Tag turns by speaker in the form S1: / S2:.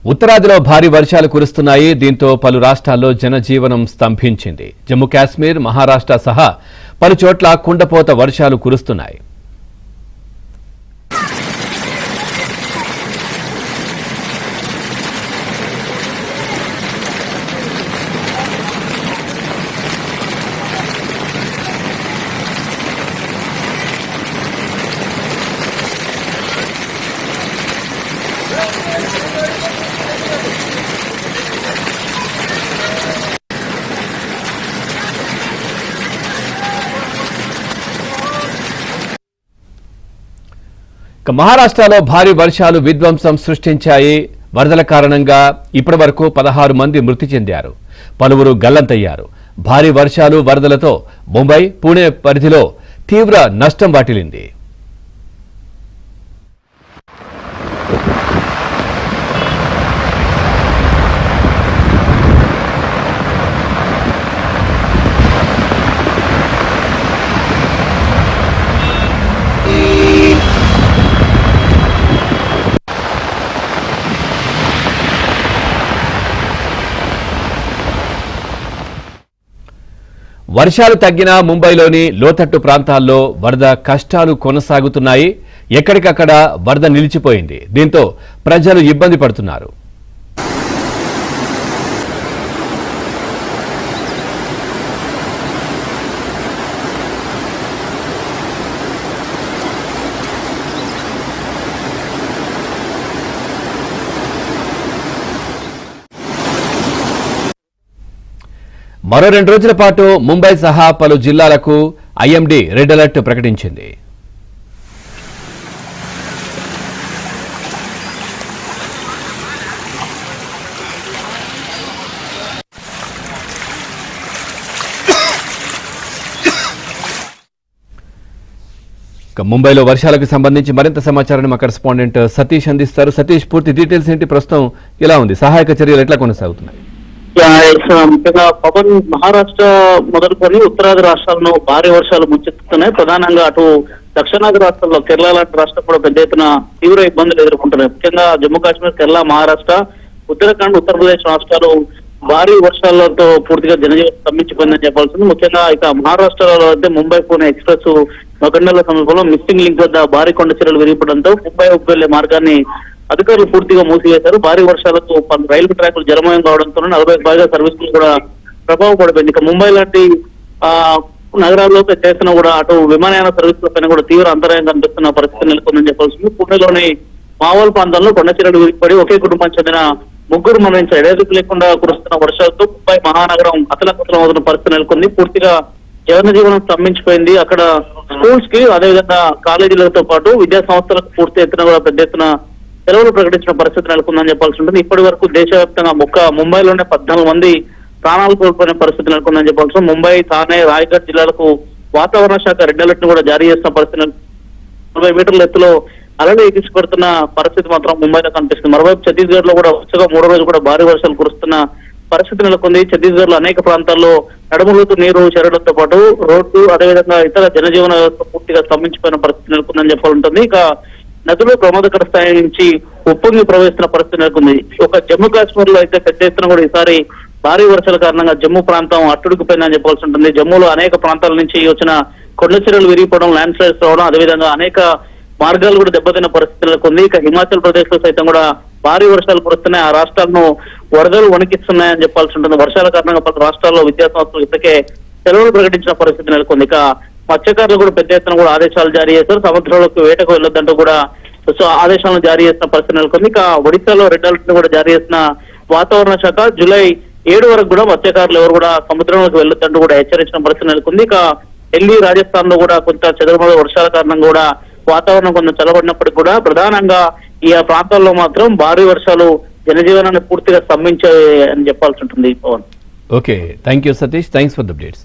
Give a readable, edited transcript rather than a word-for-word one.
S1: ఉత్తరాదిలో భారీ వర్షాలు కురుస్తున్నాయి. దీంతో పలు రాష్ట్రాల్లో జనజీవనం స్తంభించింది. జమ్మూ కాశ్మీర్, మహారాష్ట్ర సహా పలు చోట్ల కుండపోత వర్షాలు కురుస్తున్నాయి. మహారాష్ట్రలో భారీ వర్షాలు విధ్వంసం సృష్టించాయి. వరదల కారణంగా ఇప్పటి వరకు 16 మంది మృతి చెందారు, పలువురు గల్లంతయ్యారు. భారీ వర్షాలు, వరదలతో ముంబై, పుణె పరిధిలో తీవ్ర నష్టం వాటిల్లింది. వర్షాలు తగ్గిన ముంబైలోని లోతట్టు ప్రాంతాల్లో వరద కష్టాలు కొనసాగుతున్నాయి. ఎక్కడికక్కడ వరద నిలిచిపోయింది. దీంతో ప్రజలు ఇబ్బంది పడుతున్నారు. మరో 2 రోజుల పాటు ముంబై సహా పలు జిల్లాలకు ఐఎండీ రెడ్ అలర్ట్ ప్రకటించింది. ముంబైలో వర్షాలకు సంబంధించి మరింత సమాచారాన్ని మా కరెస్పాండెంట్ సతీష్ అందిస్తారు. సతీష్, పూర్తి డీటెయిల్స్ ఏంటి? ప్రస్తుతం ఎలా ఉంది? సహాయక చర్యలు ఎట్లా కొనసాగుతున్నాయి?
S2: ముఖ్యంగా పవన్ మహారాష్ట్ర మొదలుకొని ఉత్తరాది రాష్ట్రాలను భారీ వర్షాలు ముంచెత్తుతున్నాయి. ప్రధానంగా అటు దక్షిణాది రాష్ట్రాల్లో కేరళ లాంటి రాష్ట్రం కూడా పెద్ద ఎత్తున తీవ్ర ఇబ్బందులు ఎదుర్కొంటున్నాయి. ముఖ్యంగా జమ్మూ కాశ్మీర్, కేరళ, మహారాష్ట్ర, ఉత్తరాఖండ్, ఉత్తరప్రదేశ్ రాష్ట్రాలు భారీ వర్షాలతో పూర్తిగా జనజీవనం స్తంభించిపోయిందని చెప్పాల్సింది. ముఖ్యంగా ఇక మహారాష్ట్రలో అయితే ముంబై పుణె ఎక్స్ప్రెస్ మగండల సమీపంలో మిస్సింగ్ లింక్ వద్ద భారీ కొండ చర్యలు విరిగిపడంతో ముంబై వెళ్లే మార్గాన్ని అధికారులు పూర్తిగా మూసివేశారు. భారీ వర్షాలకు రైల్వే ట్రాకులు జలమయం కావడంతో 40కి పైగా సర్వీసులు కూడా ప్రభావం పడిపోయింది. ఇక ముంబై లాంటి నగరాల్లో చేసిన కూడా అటు విమానయాన సర్వీసుల పైన కూడా తీవ్ర అంతరాయం కనిపిస్తున్న పరిస్థితి నెలకొందని చెప్పాల్సింది. పుణెలోని మావోల్ ప్రాంతంలో కొండ చర్యలు విరిగిపడి ఒకే కుటుంబం చెందిన 3 మరణించారు. ఎడతెరిపి లేకుండా కురుస్తున్న వర్షాలతో ముంబై మహానగరం అతలకుతలం అవుతున్న పరిస్థితి నెలకొంది. పూర్తిగా జనజీవనం స్తంభించిపోయింది. అక్కడ స్కూల్స్ కి, అదేవిధంగా కాలేజీలతో పాటు విద్యా సంస్థలకు పూర్తి ఎత్తున కూడా పెద్ద ఎత్తున సెలవులు ప్రకటించిన పరిస్థితి నెలకొందని చెప్పాల్సి ఉంటుంది. ఇప్పటి వరకు దేశవ్యాప్తంగా ముంబైలోనే 14 మంది ప్రాణాలు కోల్పోయిన పరిస్థితి నెలకొందని చెప్పాల్సి. ముంబై, థానే, రాయ్గఢ్ జిల్లాలకు వాతావరణ శాఖ రెడ్ అలర్ట్ ను కూడా జారీ చేసిన పరిస్థితి 40 మీటర్ల ఎత్తులో అలలు ఎగిసిపడుతున్న పరిస్థితి మాత్రం ముంబైలో కనిపిస్తుంది. మరోవైపు ఛత్తీస్గఢ్ లో కూడా వచ్చగా 3వ రోజు కూడా భారీ వర్షాలు కురుస్తున్న పరిస్థితి నెలకొంది. ఛత్తీస్గఢ్ లో అనేక ప్రాంతాల్లో నడుములోతు నీరు చేరడంతో పాటు రోడ్డు, అదేవిధంగా ఇతర జనజీవన వ్యవస్థ పూర్తిగా స్తంభించిపోయిన పరిస్థితి నెలకొందని చెప్పాలంటుంది. ఇక నదులు ప్రమాదకర స్థాయి నుంచి ఉప్పొంగి ప్రవేశిస్తున్న పరిస్థితి నెలకొంది. ఒక జమ్మూ కాశ్మీర్ లో అయితే పెద్ద ఎత్తున కూడా ఈసారి భారీ వర్షాల కారణంగా జమ్మూ ప్రాంతం అట్టుడికిపోయిందని చెప్పాల్సి ఉంటుంది. జమ్మూలో అనేక ప్రాంతాల నుంచి వచ్చిన కొండ చర్యలు విరిగిపోవడం, ల్యాండ్ స్లైడ్స్ రావడం, అదేవిధంగా అనేక మార్గాలు కూడా దెబ్బతిన్న పరిస్థితి నెలకొంది. ఇక హిమాచల్ ప్రదేశ్ లో సైతం కూడా భారీ వర్షాలు కురుస్తున్నాయి. ఆ రాష్ట్రాలను వరదలు వణికిస్తున్నాయని చెప్పాల్సి ఉంటుంది. వర్షాల కారణంగా పలు రాష్ట్రాల్లో విద్యా సంస్థలు ఇప్పటికే సెలవులు ప్రకటించిన పరిస్థితి నెలకొంది. ఇక మత్స్యకారులు కూడా పెద్ద ఎత్తున కూడా ఆదేశాలు జారీ చేశారు. సముద్రంలోకి వేటకు వెళ్ళొద్దంటూ కూడా ఆదేశాలను జారీ చేసిన పరిస్థితి నెలకొంది. ఇక ఒడిశాలో రెడ్ అలర్ట్ ను కూడా జారీ చేసిన వాతావరణ శాఖ జూలై 7 వరకు కూడా మత్స్యకారులు ఎవరు కూడా సముద్రంలోకి వెళ్ళొద్దంటూ కూడా హెచ్చరించిన పరిస్థితి నెలకొంది. ఇక ఢిల్లీ, రాజస్థాన్ లో కూడా కొంత చెదురుమదురు వర్షాల కారణంగా కూడా వాతావరణం కొంచెం చల్లబడినప్పటికీ కూడా ప్రధానంగా ఈ ప్రాంతాల్లో మాత్రం భారీ వర్షాలు జనజీవనాన్ని పూర్తిగా స్తంభించాయని చెప్పాల్సి ఉంటుంది. Pavan,
S1: okay, thank you Satish, thanks for the updates.